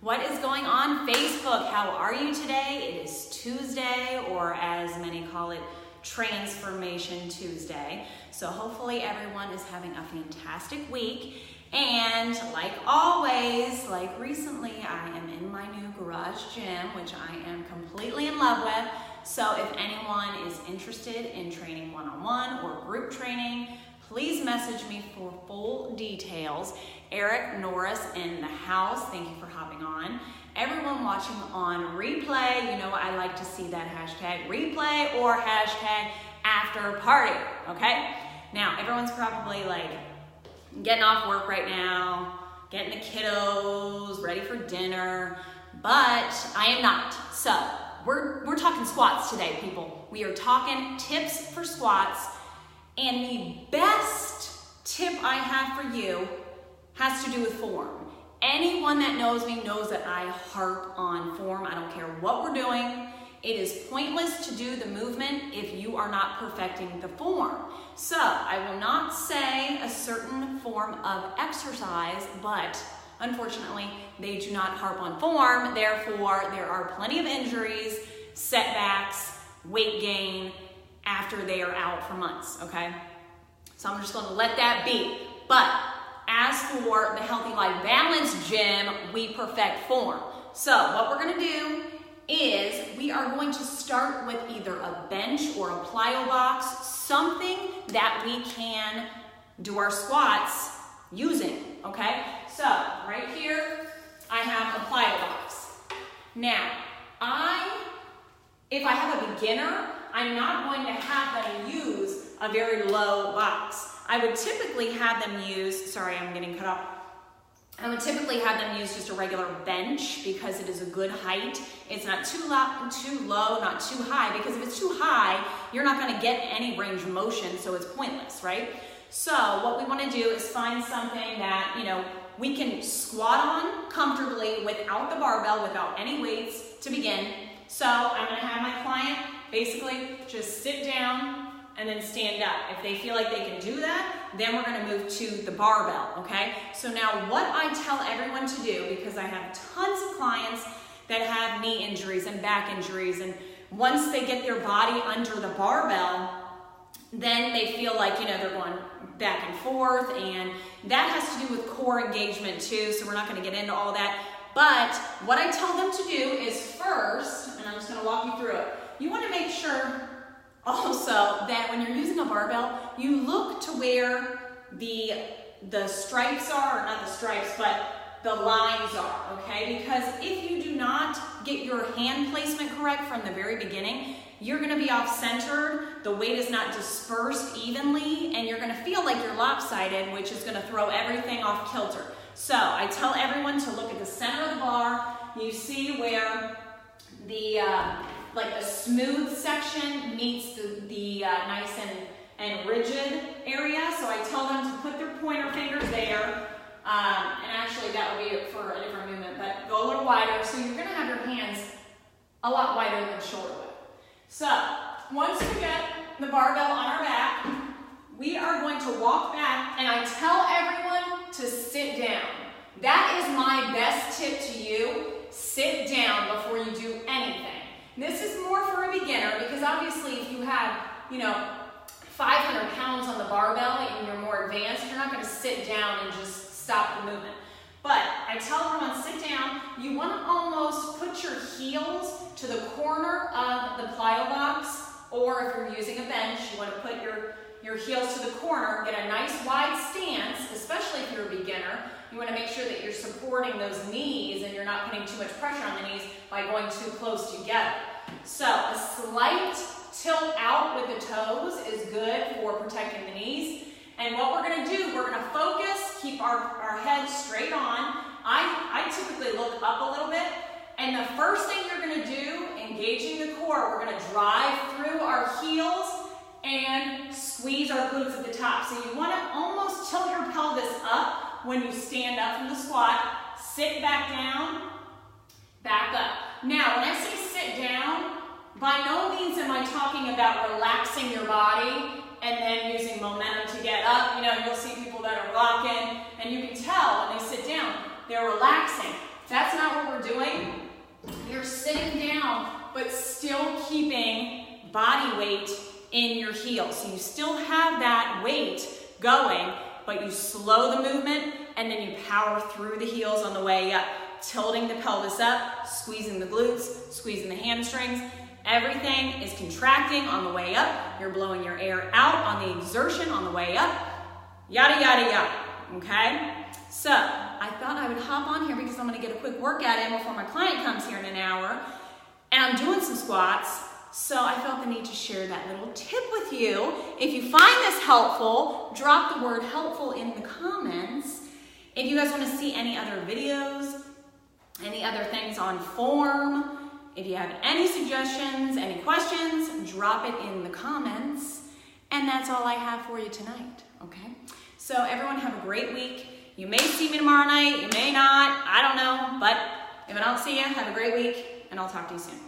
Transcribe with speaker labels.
Speaker 1: What is going on, Facebook? How are you today? It is Tuesday, or as many call it, Transformation Tuesday. So hopefully everyone is having a fantastic week. And like always, like recently, I am in my new garage gym, which I am completely in love with. So if anyone is interested in training one-on-one or group training, please message me for full details. Eric Norris in the house, thank you for hopping on. Everyone watching on replay, you know I like to see that hashtag replay or hashtag after party, okay? Now, everyone's probably like getting off work right now, getting the kiddos ready for dinner, but I am not. So we're talking squats today, people. We are talking tips for squats, and the best tip I have for you has to do with form. Anyone that knows me knows that I harp on form. I don't care what we're doing. It is pointless to do the movement if you are not perfecting the form. So I will not say a certain form of exercise, but unfortunately they do not harp on form. Therefore, there are plenty of injuries, setbacks, weight gain after they are out for months, okay? So I'm just gonna let that be. But as for the Healthy Life Balance Gym, we perfect form. So what we're gonna do is we are going to start with either a bench or a plyo box, something that we can do our squats using, okay? So right here, I have a plyo box. Now, if I have a beginner, I'm not going to have them use a very low box. I would typically have them use, sorry, I'm getting cut off. I would typically have them use just a regular bench because it is a good height. It's not too low, not too high, because if it's too high, you're not gonna get any range of motion, so it's pointless, right? So what we wanna do is find something that, we can squat on comfortably without the barbell, without any weights to begin. So I'm gonna have my client basically just sit down and then stand up. If they feel like they can do that, then we're gonna move to the barbell, okay? So now what I tell everyone to do, because I have tons of clients that have knee injuries and back injuries, and once they get their body under the barbell, then they feel like, they're going back and forth, and that has to do with core engagement too, so we're not gonna get into all that. But what I tell them to do is first, and I'm just gonna walk you through it, you wanna make sure also that when you're using a barbell, you look to where the stripes are, or not the stripes, but the lines are, okay? Because if you do not get your hand placement correct from the very beginning, you're gonna be off-centered, the weight is not dispersed evenly, and you're gonna feel like you're lopsided, which is gonna throw everything off kilter. So I tell everyone to look at the center of the bar. You see where the smooth section meets the nice and rigid area. So I tell them to put their pointer fingers there. And actually that would be for a different movement, but go a little wider. So you're gonna have your hands a lot wider than shoulder width. So once we get the barbell on our back, we are going to walk back, and I tell everyone to sit down. That is my best tip to you. Sit down before you do anything. This is more for a beginner, because obviously if you have, 500 pounds on the barbell and you're more advanced, you're not going to sit down and just stop the movement. But I tell everyone, sit down. You want to almost put your heels to the corner of the plyo box, or if you're using a bench, you want to put your heels to the corner, get a nice wide stance, especially if you're a beginner. You want to make sure that you're supporting those knees and you're not putting too much pressure on the knees by going too close together. So a slight tilt out with the toes is good for protecting the knees. And what we're going to do, we're going to focus, keep our head straight on. I typically look up a little bit. And the first thing you're going to do, engaging the core, we're going to drive through our heels and squeeze our glutes at the top. So you want to almost tilt your pelvis up when you stand up from the squat. Sit back down, back up. Now, when I say sit down, by no means am I talking about relaxing your body and then using momentum to get up. You'll see people that are rocking, and you can tell when they sit down, they're relaxing. That's not what we're doing. You're sitting down, but still keeping body weight in your heels. So you still have that weight going, but you slow the movement and then you power through the heels on the way up, tilting the pelvis up, squeezing the glutes, squeezing the hamstrings. Everything is contracting on the way up. You're blowing your air out on the exertion on the way up. Yada, yada, yada, okay? So I thought I would hop on here because I'm gonna get a quick workout in before my client comes here in an hour. And I'm doing some squats, so I felt the need to share that little tip with you. If you find this helpful, drop the word helpful in the comments. If you guys wanna see any other videos, any other things on form, if you have any suggestions, any questions, drop it in the comments. And that's all I have for you tonight, okay? So everyone have a great week. You may see me tomorrow night, you may not, I don't know, but if I don't see you, have a great week, and I'll talk to you soon.